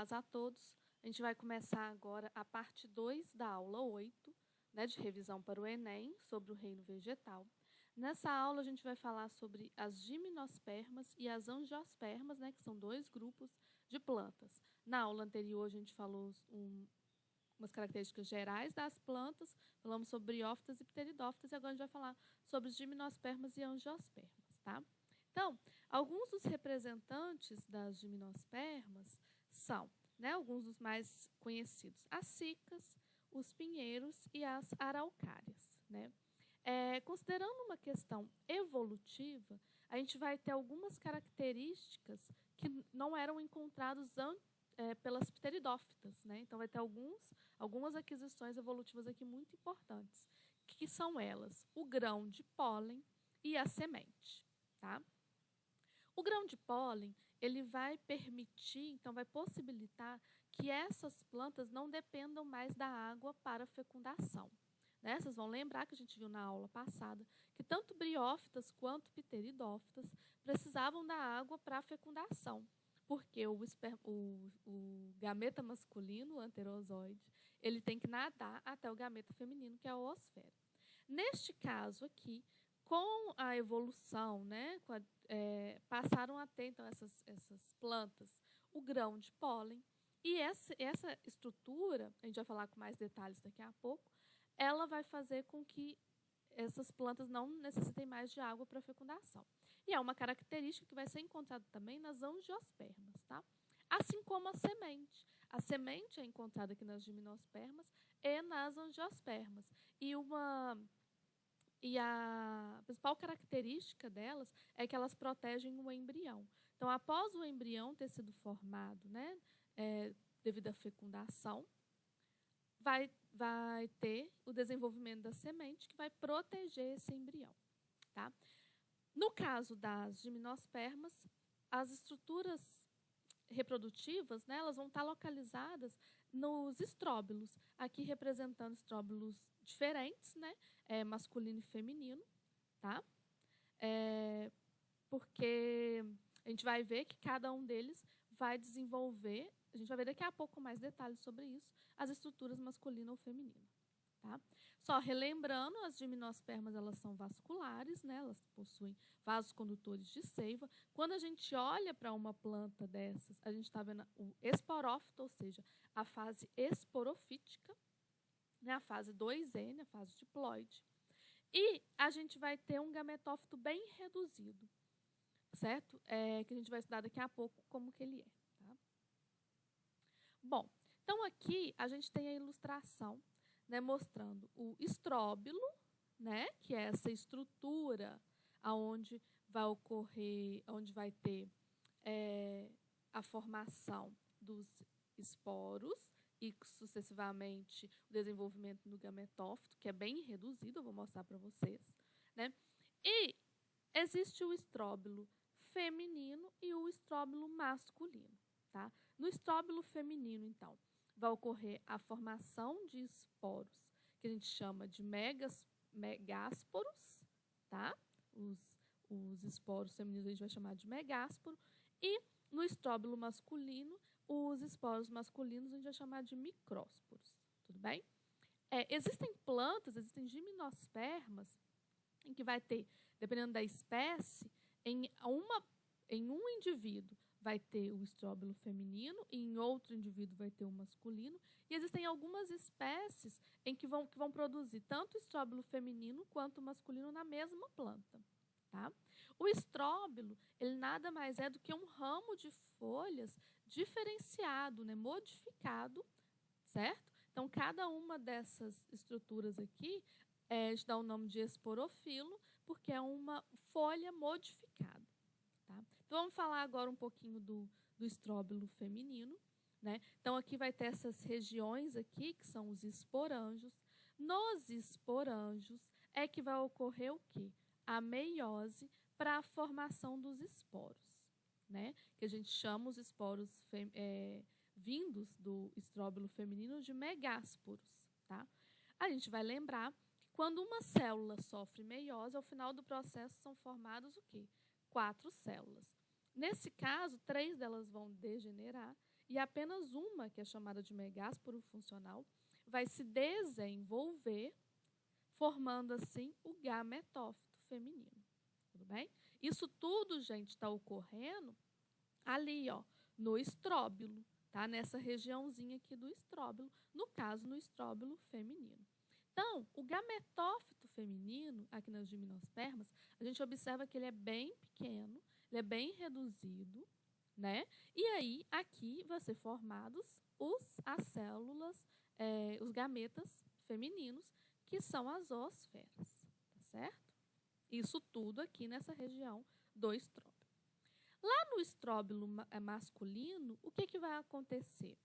paz a todos. A gente vai começar agora a parte 2 da aula 8, né, de revisão para o Enem, sobre o reino vegetal. Nessa aula a gente vai falar sobre as gimnospermas e as angiospermas, né, que são dois grupos de plantas. Na aula anterior a gente falou umas características gerais das plantas, falamos sobre briófitas e pteridófitas, e agora a gente vai falar sobre os gimnospermas e angiospermas, tá? Então, alguns dos representantes das gimnospermas são, né, alguns dos mais conhecidos, as cicas, os pinheiros e as araucárias, né? Considerando uma questão evolutiva, a gente vai ter algumas características que não eram encontradas pelas pteridófitas, né? Então, vai ter algumas aquisições evolutivas aqui muito importantes, que são elas: o grão de pólen e a semente, tá? O grão de pólen, ele vai permitir, então vai possibilitar que essas plantas não dependam mais da água para fecundação, né? Vocês vão lembrar que a gente viu na aula passada que tanto briófitas quanto pteridófitas precisavam da água para a fecundação, porque o gameta masculino, o anterozoide, ele tem que nadar até o gameta feminino, que é a oosfera. Neste caso aqui, com a evolução, né, passaram a ter, então, essas plantas o grão de pólen, e essa estrutura, a gente vai falar com mais detalhes daqui a pouco, ela vai fazer com que essas plantas não necessitem mais de água para fecundação. E é uma característica que vai ser encontrada também nas angiospermas, tá? Assim como a semente. A semente é encontrada aqui nas gimnospermas e nas angiospermas. E a principal característica delas é que elas protegem o embrião. Então, após o embrião ter sido formado, né, devido à fecundação, vai ter o desenvolvimento da semente que vai proteger esse embrião, tá? No caso das gimnospermas, as estruturas reprodutivas, né, elas vão estar localizadas nos estróbilos, aqui representando estróbilos diferentes, né, masculino e feminino, tá? Porque a gente vai ver que cada um deles vai desenvolver, a gente vai ver daqui a pouco mais detalhes sobre isso, as estruturas masculina ou feminina. Tá? Só relembrando, as gimnospermas, elas são vasculares, né? Elas possuem vasos condutores de seiva. Quando a gente olha para uma planta dessas, a gente está vendo o esporófito, ou seja, a fase esporofítica, né? A fase 2N, a fase diploide. E a gente vai ter um gametófito bem reduzido, certo? Que a gente vai estudar daqui a pouco como que ele é. Tá? Bom, então aqui a gente tem a ilustração, né, mostrando o estróbilo, né, que é essa estrutura onde vai ocorrer, onde vai ter a formação dos esporos e sucessivamente o desenvolvimento do gametófito, que é bem reduzido, eu vou mostrar para vocês, né? E existe o estróbilo feminino e o estróbilo masculino, tá? No estróbilo feminino, então, vai ocorrer a formação de esporos, que a gente chama de megásporos, tá? Os esporos femininos a gente vai chamar de megásporo. E no estróbilo masculino, os esporos masculinos a gente vai chamar de micrósporos. Tudo bem? Existem plantas, existem gimnospermas, em que vai ter, dependendo da espécie, em um indivíduo vai ter o estróbilo feminino e em outro indivíduo vai ter o masculino. E existem algumas espécies em que vão produzir tanto o estróbilo feminino quanto o masculino na mesma planta. Tá? O estróbilo, ele nada mais é do que um ramo de folhas diferenciado, né, modificado, certo? Então, cada uma dessas estruturas aqui a gente dá o nome de esporofilo, porque é uma folha modificada. Tá? Então, vamos falar agora um pouquinho do estróbilo feminino, né? Então, aqui vai ter essas regiões aqui, que são os esporângios. Nos esporângios é que vai ocorrer o quê? A meiose para a formação dos esporos, né? Que a gente chama os esporos vindos do estróbilo feminino de megásporos. Tá? A gente vai lembrar que quando uma célula sofre meiose, ao final do processo são formados o quê? 4 células. Nesse caso, 3 delas vão degenerar e apenas uma, que é chamada de megásporo funcional, vai se desenvolver, formando assim o gametófito feminino. Tudo bem? Isso tudo, gente, está ocorrendo ali, ó, no estróbilo, tá? Nessa regiãozinha aqui do estróbilo, no caso, no estróbilo feminino. Então, o gametófito feminino, aqui nas gimnospermas, a gente observa que ele é bem pequeno, ele é bem reduzido, né? E aí, aqui vão ser formados as células, os gametas femininos, que são as oosferas, tá certo? Isso tudo aqui nessa região do estróbilo. Lá no estróbilo masculino, o que vai acontecer?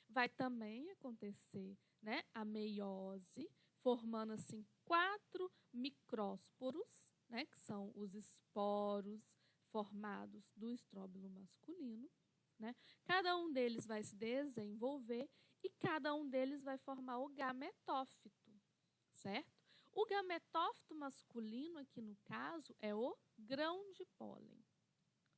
Vai também acontecer, né, a meiose, formando assim 4 micrósporos, né, que são os esporos formados do estróbilo masculino, né? Cada um deles vai se desenvolver e cada um deles vai formar o gametófito, certo? O gametófito masculino aqui no caso é o grão de pólen,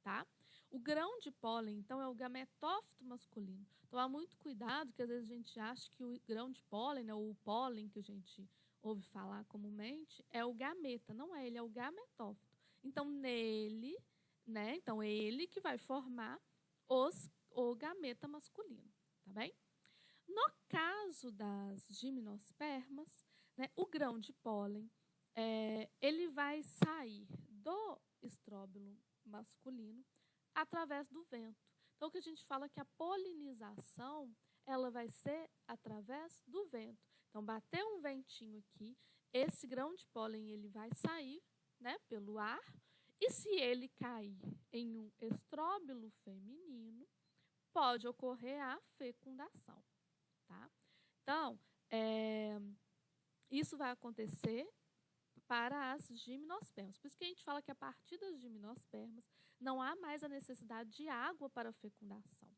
tá? O grão de pólen, então, é o gametófito masculino. Tomar muito cuidado, que às vezes a gente acha que o grão de pólen, né, ou o pólen que a gente ouve falar comumente, é o gameta. Não é, ele é o gametófito. Então, nele, né, então ele que vai formar o gameta masculino, tá bem? No caso das gimnospermas, né, o grão de pólen, ele vai sair do estróbilo masculino através do vento. Então, o que a gente fala é que a polinização, ela vai ser através do vento. Então, bater um ventinho aqui, esse grão de pólen ele vai sair, né, pelo ar, e se ele cair em um estróbilo feminino, pode ocorrer a fecundação, tá? Então, isso vai acontecer para as gimnospermas. Por isso que a gente fala que a partir das gimnospermas não há mais a necessidade de água para a fecundação,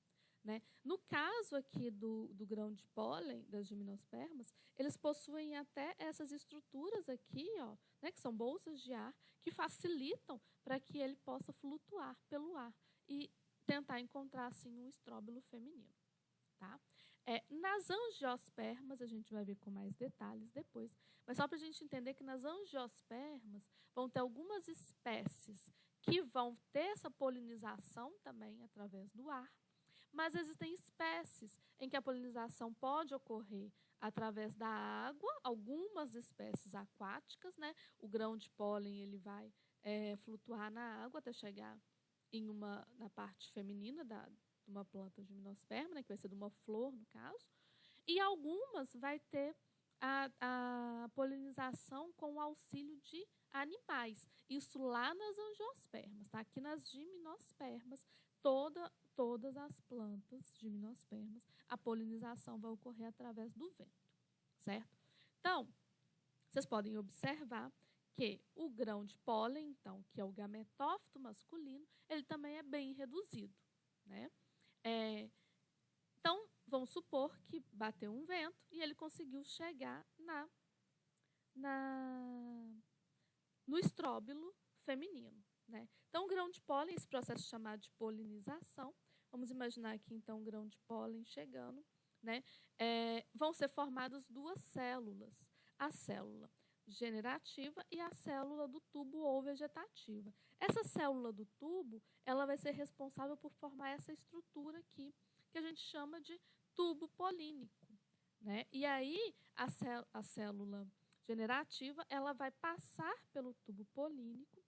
né? No caso aqui do grão de pólen das gimnospermas, eles possuem até essas estruturas aqui, ó, né, que são bolsas de ar, que facilitam para que ele possa flutuar pelo ar e tentar encontrar assim um estróbilo feminino, tá? Nas angiospermas, a gente vai ver com mais detalhes depois, mas só para a gente entender que nas angiospermas vão ter algumas espécies que vão ter essa polinização também através do ar, mas existem espécies em que a polinização pode ocorrer através da água, algumas espécies aquáticas, né? O grão de pólen ele vai flutuar na água até chegar na parte feminina de uma planta gimnosperma, né, que vai ser de uma flor, no caso, e algumas vai ter a polinização com o auxílio de animais. Isso lá nas angiospermas, tá? Aqui nas gimnospermas, todas as plantas gimnospermas, a polinização vai ocorrer através do vento, certo? Então, vocês podem observar que o grão de pólen, então, que é o gametófito masculino, ele também é bem reduzido, né? Então, vamos supor que bateu um vento e ele conseguiu chegar no estróbilo feminino, né? Então, o grão de pólen, esse processo chamado de polinização, vamos imaginar aqui, então, um grão de pólen chegando, né? Vão ser formadas 2 células, a célula generativa e a célula do tubo ou vegetativa. Essa célula do tubo, ela vai ser responsável por formar essa estrutura aqui, que a gente chama de tubo polínico, né? E aí, a célula generativa, ela vai passar pelo tubo polínico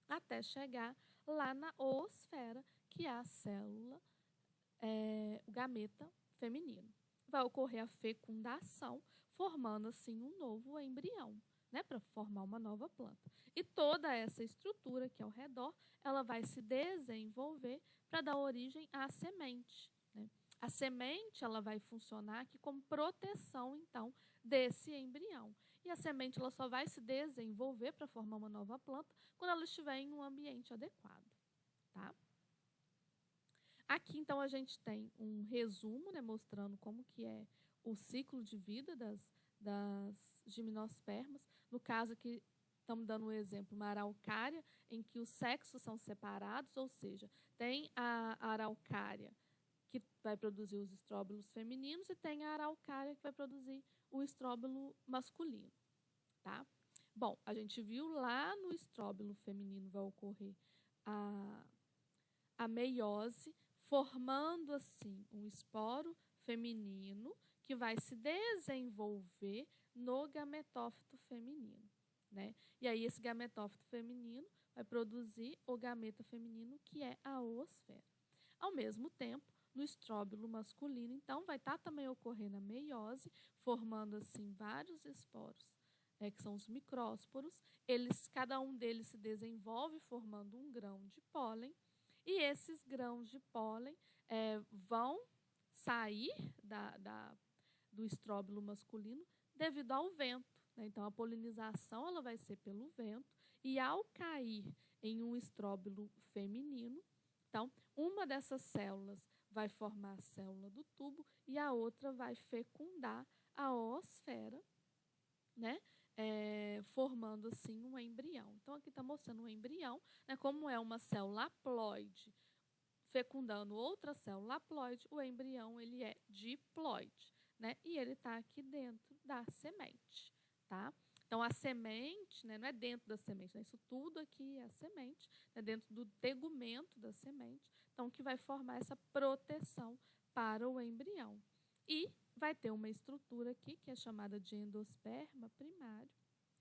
até chegar lá na oosfera, que é a célula, o gameta feminino. Vai ocorrer a fecundação, formando assim um novo embrião, né, para formar uma nova planta. E toda essa estrutura que é ao redor, ela vai se desenvolver para dar origem à semente, né? A semente ela vai funcionar aqui como proteção, então, desse embrião. E a semente ela só vai se desenvolver para formar uma nova planta quando ela estiver em um ambiente adequado, tá? Aqui, então, a gente tem um resumo, né, mostrando como que é o ciclo de vida das gimnospermas. No caso aqui, estamos dando um exemplo, uma araucária, em que os sexos são separados, ou seja, tem a araucária que vai produzir os estróbilos femininos, e tem a araucária, que vai produzir o estróbilo masculino, tá? Bom, a gente viu lá no estróbilo feminino vai ocorrer a meiose, formando assim um esporo feminino que vai se desenvolver no gametófito feminino, né? E aí esse gametófito feminino vai produzir o gameta feminino, que é a oosfera. Ao mesmo tempo, no estróbilo masculino, então, vai estar também ocorrendo a meiose, formando assim vários esporos, que são os micrósporos. Cada um deles se desenvolve formando um grão de pólen, e esses grãos de pólen vão sair do estróbilo masculino devido ao vento, né? Então, a polinização ela vai ser pelo vento, e ao cair em um estróbilo feminino, então, uma dessas células vai formar a célula do tubo e a outra vai fecundar a oosfera, né? Formando assim um embrião. Então, aqui está mostrando um embrião, né? Como é uma célula haploide fecundando outra célula haploide, o embrião ele é diploide, né? E ele está aqui dentro da semente, tá? Então, a semente, né, não é dentro da semente, né? Isso tudo aqui é a semente, né, dentro do tegumento da semente, então, que vai formar essa proteção para o embrião. E vai ter uma estrutura aqui, que é chamada de endosperma primário,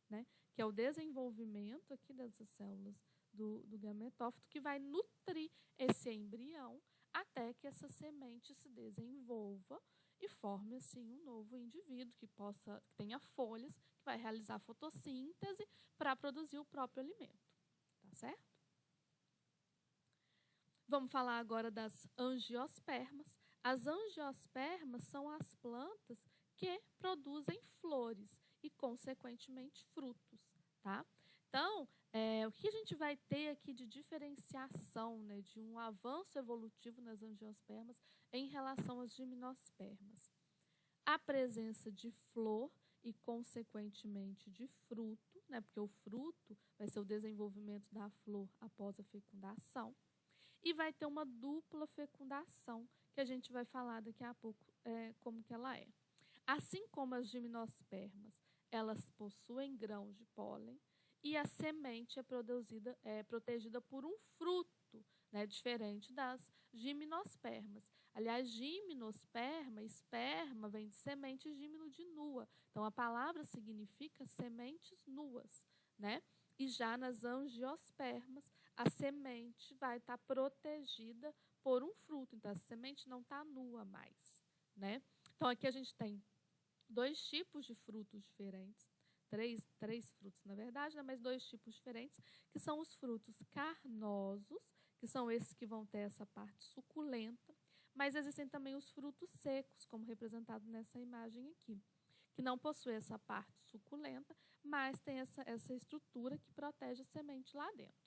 né, que é o desenvolvimento aqui dessas células do gametófito, que vai nutrir esse embrião até que essa semente se desenvolva e forme assim um novo indivíduo que tenha folhas, que vai realizar fotossíntese para produzir o próprio alimento, tá certo? Vamos falar agora das angiospermas. As angiospermas são as plantas que produzem flores e, consequentemente, frutos, tá? Então, o que a gente vai ter aqui de diferenciação, né, de um avanço evolutivo nas angiospermas em relação às gimnospermas? A presença de flor e, consequentemente, de fruto, né, porque o fruto vai ser o desenvolvimento da flor após a fecundação, e vai ter uma dupla fecundação, que a gente vai falar daqui a pouco como que ela é. Assim como as gimnospermas, elas possuem grãos de pólen, e a semente é protegida por um fruto, né, diferente das gimnospermas. Aliás, gimnosperma, esperma, vem de semente, gimno de nua. Então, a palavra significa sementes nuas, né? E já nas angiospermas, a semente vai estar protegida por um fruto. Então, a semente não está nua mais, né? Então, aqui a gente tem 2 tipos de frutos diferentes, três frutos, na verdade, né? Mas 2 tipos diferentes, que são os frutos carnosos, que são esses que vão ter essa parte suculenta, mas existem também os frutos secos, como representado nessa imagem aqui, que não possui essa parte suculenta, mas tem essa estrutura que protege a semente lá dentro.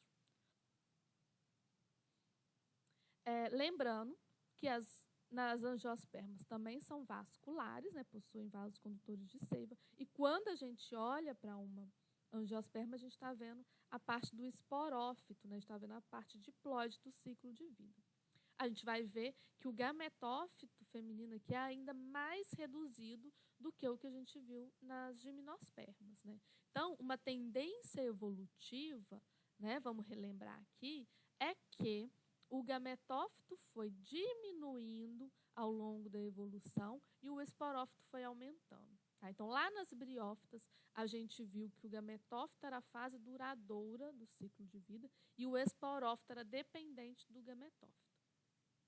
Lembrando que nas angiospermas também são vasculares, né, possuem vasos condutores de seiva, e quando a gente olha para uma angiosperma, a gente está vendo a parte do esporófito, né, a gente está vendo a parte diploide do ciclo de vida. A gente vai ver que o gametófito feminino aqui é ainda mais reduzido do que o que a gente viu nas gimnospermas, né? Então, uma tendência evolutiva, né, vamos relembrar aqui, é que o gametófito foi diminuindo ao longo da evolução e o esporófito foi aumentando. Tá? Então, lá nas briófitas, a gente viu que o gametófito era a fase duradoura do ciclo de vida e o esporófito era dependente do gametófito.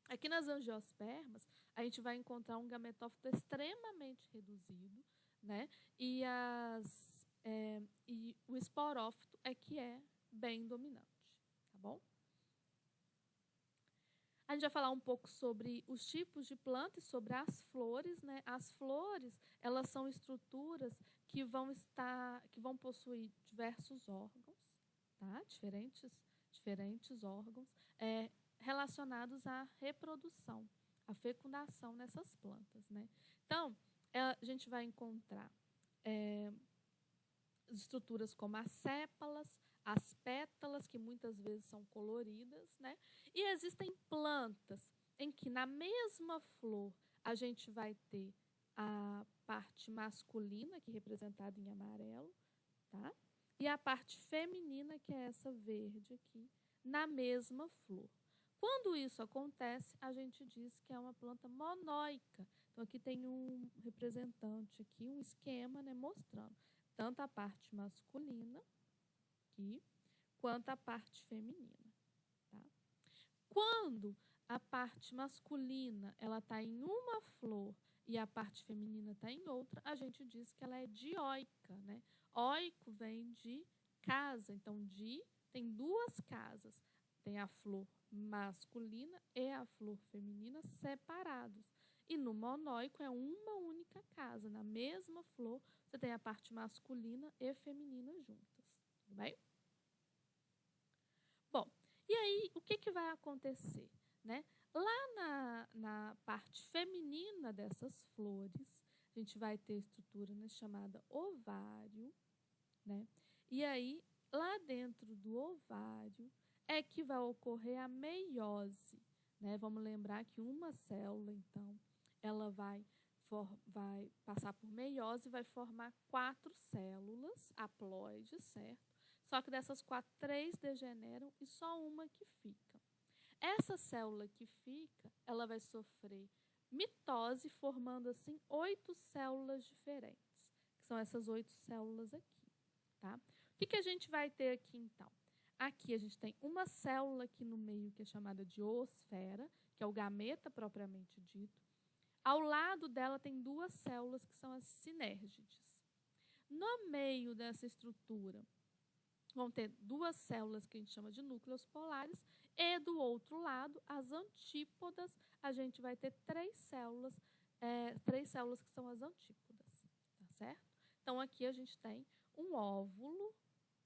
Aqui nas angiospermas, a gente vai encontrar um gametófito extremamente reduzido, né? E o esporófito é que é bem dominante, tá bom? A gente vai falar um pouco sobre os tipos de plantas e sobre as flores, né? As flores, elas são estruturas que vão possuir diversos órgãos, tá? Diferentes órgãos, relacionados à reprodução, à fecundação nessas plantas, né? Então, a gente vai encontrar estruturas como as sépalas, as pétalas, que muitas vezes são coloridas, né? E existem plantas em que na mesma flor a gente vai ter a parte masculina, aqui representada em amarelo, tá? E a parte feminina, que é essa verde aqui, na mesma flor. Quando isso acontece, a gente diz que é uma planta monóica. Então, aqui tem um representante, aqui, um esquema, né, mostrando tanto a parte masculina, aqui, quanto a parte feminina. Tá? Quando a parte masculina ela está em uma flor e a parte feminina está em outra, a gente diz que ela é dioica, né? Oico vem de casa, então tem duas casas, tem a flor masculina e a flor feminina separados. E no monóico é uma única casa, na mesma flor você tem a parte masculina e feminina juntas, tudo bem? Bom, e aí o que vai acontecer? Né? Lá na parte feminina dessas flores, a gente vai ter estrutura, né, chamada ovário, né? E aí, lá dentro do ovário, é que vai ocorrer a meiose, né? Vamos lembrar que uma célula, então, ela vai passar por meiose e vai formar 4 células haploides, certo? Só que dessas 4, 3 degeneram e só uma que fica. Essa célula que fica, ela vai sofrer mitose, formando assim 8 células diferentes, que são essas 8 células aqui, tá? O que a gente vai ter aqui então? Aqui a gente tem uma célula aqui no meio que é chamada de oosfera, que é o gameta propriamente dito. Ao lado dela tem 2 células que são as sinérgides. No meio dessa estrutura vão ter 2 células que a gente chama de núcleos polares e do outro lado, as antípodas, a gente vai ter 3 células que são as antípodas, tá certo? Então, aqui a gente tem um óvulo,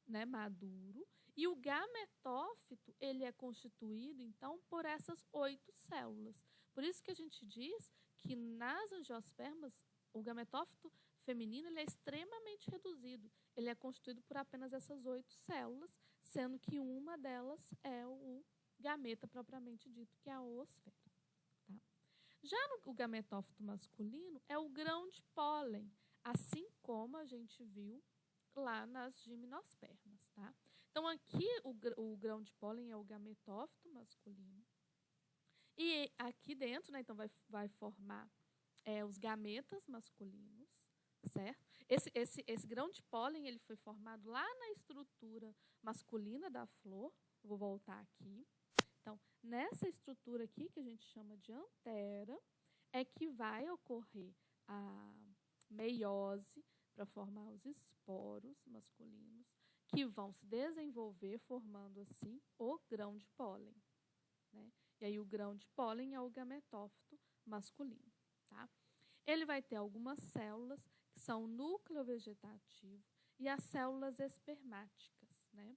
né, maduro, e o gametófito, ele é constituído, então, por essas 8 células. Por isso que a gente diz que nas angiospermas, o gametófito feminino ele é extremamente reduzido. Ele é constituído por apenas essas 8 células, sendo que uma delas é o gameta propriamente dito, que é a oosfera. Tá? Já no gametófito masculino, é o grão de pólen, assim como a gente viu lá nas gimnospermas. Tá? Então, aqui o grão de pólen é o gametófito masculino. E aqui dentro, né, então vai formar os gametas masculinos, certo? Esse grão de pólen ele foi formado lá na estrutura masculina da flor. Vou voltar aqui. Então, nessa estrutura aqui, que a gente chama de antera, é que vai ocorrer a meiose para formar os esporos masculinos, que vão se desenvolver formando, assim, o grão de pólen. Né? E aí o grão de pólen é o gametófito masculino. Tá? Ele vai ter algumas células que são o núcleo vegetativo e as células espermáticas, né?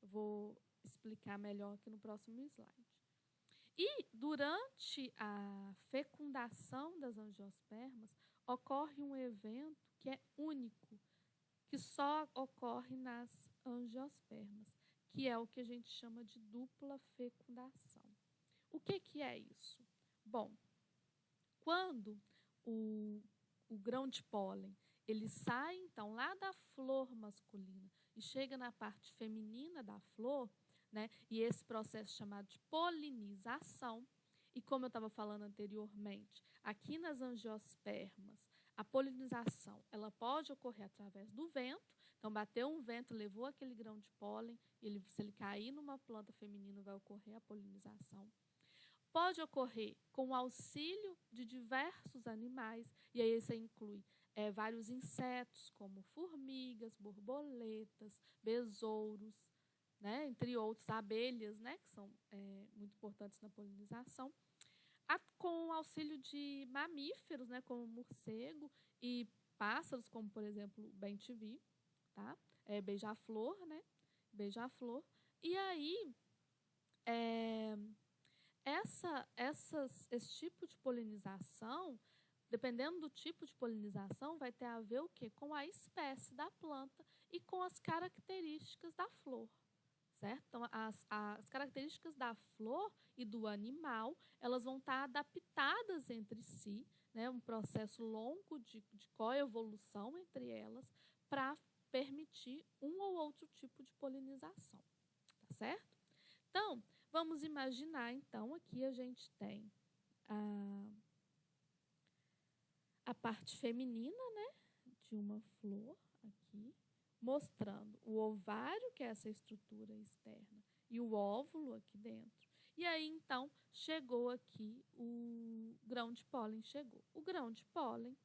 Eu vou explicar melhor aqui no próximo slide. E durante a fecundação das angiospermas, ocorre um evento que é único, que só ocorre nas angiospermas, que é o que a gente chama de dupla fecundação. O que é isso? Bom, quando o grão de pólen ele sai, então, lá da flor masculina e chega na parte feminina da flor, né, e esse processo chamado de polinização, e como eu estava falando anteriormente, aqui nas angiospermas, a polinização ela pode ocorrer através do vento. Então, bateu um vento, levou aquele grão de pólen, se ele cair numa planta feminina, vai ocorrer a polinização. Pode ocorrer com o auxílio de diversos animais, e aí isso inclui vários insetos, como formigas, borboletas, besouros, né, entre outros, abelhas, né, que são muito importantes na polinização, com o auxílio de mamíferos, né, como morcego, e pássaros, como, por exemplo, o bem-te-vi, tá? Beija-flor, né? Beija-flor. E aí, esse tipo de polinização, dependendo do tipo de polinização, vai ter a ver o quê? Com a espécie da planta e com as características da flor, certo? Então, as características da flor e do animal, elas vão estar adaptadas entre si, né? Um processo longo de coevolução entre elas para permitir um ou outro tipo de polinização, tá certo? Então, vamos imaginar, então, aqui a gente tem a parte feminina, né, de uma flor aqui, mostrando o ovário, que é essa estrutura externa, e o óvulo aqui dentro. E aí, então, chegou aqui o grão de pólen, chegou. O grão de pólen,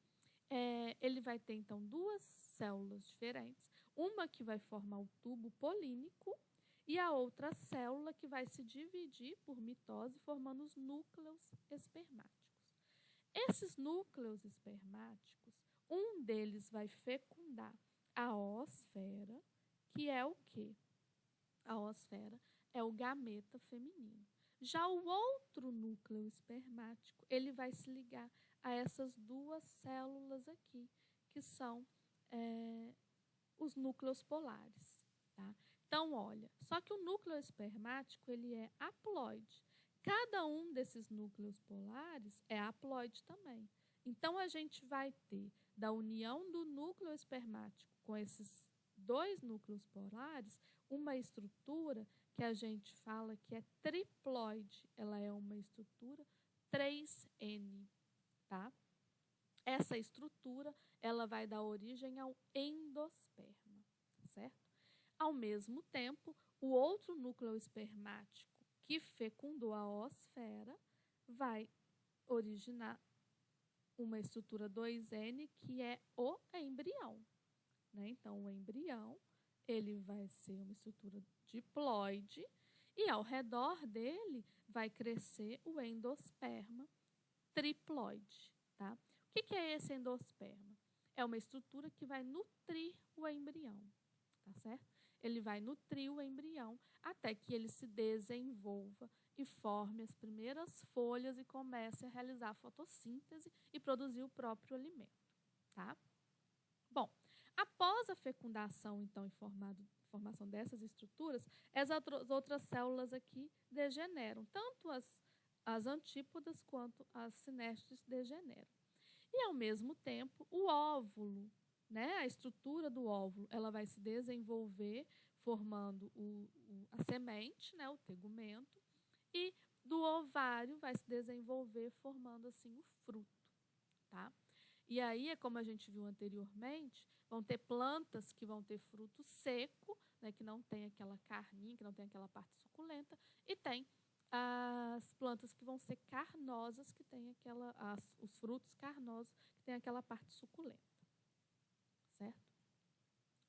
ele vai ter, então, duas células diferentes, uma que vai formar o tubo polínico e a outra célula que vai se dividir por mitose, formando os núcleos espermáticos. Esses núcleos espermáticos, um deles vai fecundar a oosfera, que é o quê? A oosfera é o gameta feminino. Já o outro núcleo espermático, ele vai se ligar a essas duas células aqui, que são os núcleos polares, tá? Então, olha, só que o núcleo espermático, ele é haploide. Cada um desses núcleos polares é haploide também. Então, a gente vai ter, da união do núcleo espermático com esses dois núcleos polares, uma estrutura que a gente fala que é triploide. Ela é uma estrutura 3N, tá? Essa estrutura, ela vai dar origem ao endosperma, certo? Ao mesmo tempo, o outro núcleo espermático que fecundou a oosfera vai originar uma estrutura 2N, que é o embrião, né? Então, o embrião, ele vai ser uma estrutura diploide e ao redor dele vai crescer o endosperma triploide, tá? O que é esse endosperma? É uma estrutura que vai nutrir o embrião, tá certo? Ele vai nutrir o embrião até que ele se desenvolva e forme as primeiras folhas e comece a realizar a fotossíntese e produzir o próprio alimento, tá? Bom, após a fecundação, então, e formação dessas estruturas, as outras células aqui degeneram, tanto as antípodas quanto as sinestes degeneram. E, ao mesmo tempo, o óvulo, né, a estrutura do óvulo, ela vai se desenvolver formando a semente, né, o tegumento, e do ovário vai se desenvolver formando assim o fruto, tá? E aí, é como a gente viu anteriormente, vão ter plantas que vão ter fruto seco, né, que não tem aquela carninha, que não tem aquela parte suculenta, e tem as plantas que vão ser carnosas, que tem os frutos carnosos, que tem aquela parte suculenta, certo?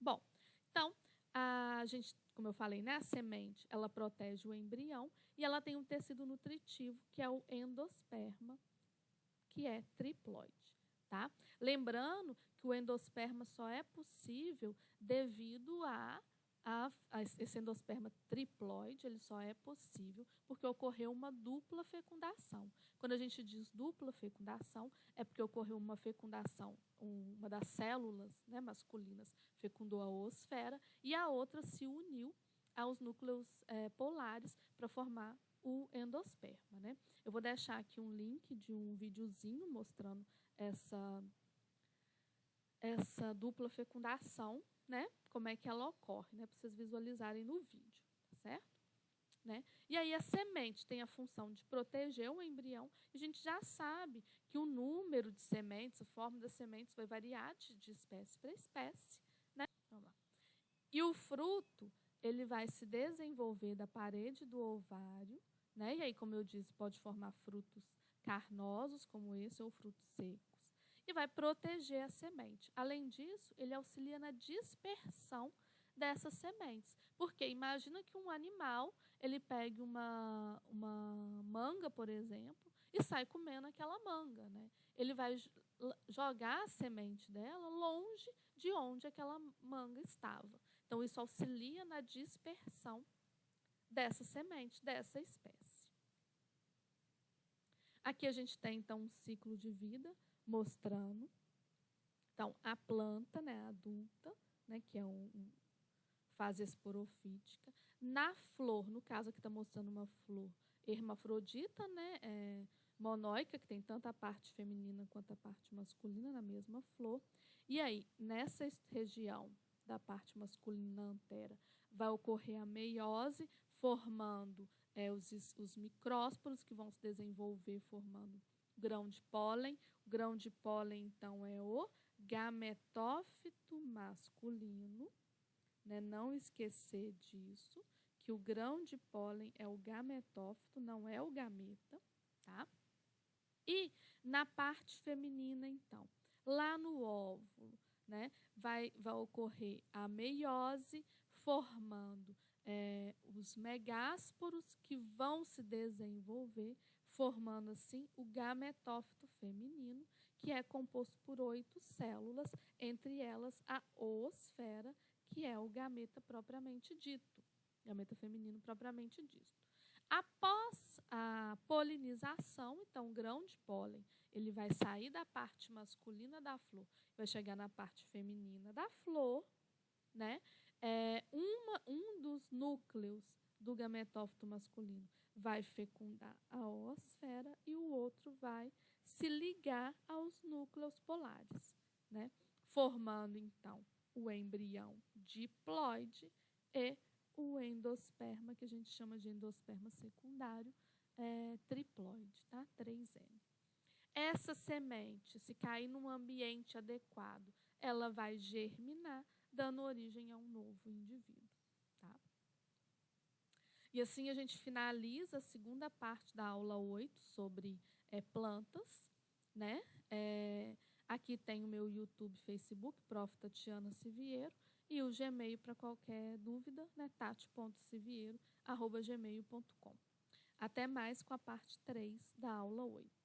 Bom, então, a gente, como eu falei, né, a semente, ela protege o embrião e ela tem um tecido nutritivo, que é o endosperma, que é triploide, tá? Lembrando que o endosperma só é possível devido a esse endosperma triploide, ele só é possível porque ocorreu uma dupla fecundação. Quando a gente diz dupla fecundação, é porque ocorreu uma fecundação, uma das células, né, masculinas fecundou a oosfera e a outra se uniu aos núcleos polares para formar o endosperma, né? Eu vou deixar aqui um link de um videozinho mostrando essa dupla fecundação, né? Como é que ela ocorre, né? Para vocês visualizarem no vídeo, tá certo? Né? E aí a semente tem a função de proteger o embrião. E a gente já sabe que o número de sementes, a forma das sementes vai variar de espécie para espécie, né? Vamos lá. E o fruto, ele vai se desenvolver da parede do ovário, né? E aí, como eu disse, pode formar frutos carnosos, como esse, ou frutos secos. E vai proteger a semente. Além disso, ele auxilia na dispersão dessas sementes. Porque imagina que um animal, ele pegue uma manga, por exemplo, e sai comendo aquela manga, né? Ele vai jogar a semente dela longe de onde aquela manga estava. Então, isso auxilia na dispersão dessa semente, dessa espécie. Aqui a gente tem, então, um ciclo de vida mostrando, então, a planta, né, adulta, né, que é fase esporofítica. Na flor, no caso aqui está mostrando uma flor hermafrodita, né? Monóica, que tem tanto a parte feminina quanto a parte masculina na mesma flor. E aí, nessa região da parte masculina antera, vai ocorrer a meiose, formando os micrósporos que vão se desenvolver formando grão de pólen. O grão de pólen, então, é o gametófito masculino, né? Não esquecer disso, que o grão de pólen é o gametófito, não é o gameta, tá? E na parte feminina, então, lá no óvulo, né, vai ocorrer a meiose, formando os megásporos que vão se desenvolver, formando assim o gametófito feminino, que é composto por 8 células, entre elas a oosfera, que é o gameta propriamente dito, gameta feminino propriamente dito. Após a polinização, então o grão de pólen ele vai sair da parte masculina da flor, vai chegar na parte feminina da flor, né? Um dos núcleos do gametófito masculino vai fecundar a oosfera e o outro vai se ligar aos núcleos polares, né? Formando então o embrião diploide e o endosperma, que a gente chama de endosperma secundário, triploide, tá? 3N. Essa semente, se cair num ambiente adequado, ela vai germinar, dando origem a um novo indivíduo, tá? E assim a gente finaliza a segunda parte da aula 8 sobre plantas, né? Aqui tem o meu YouTube, Facebook, Prof. Tatiana Siviero, e o Gmail para qualquer dúvida, né? tati.siviero@gmail.com. Até mais com a parte 3 da aula 8.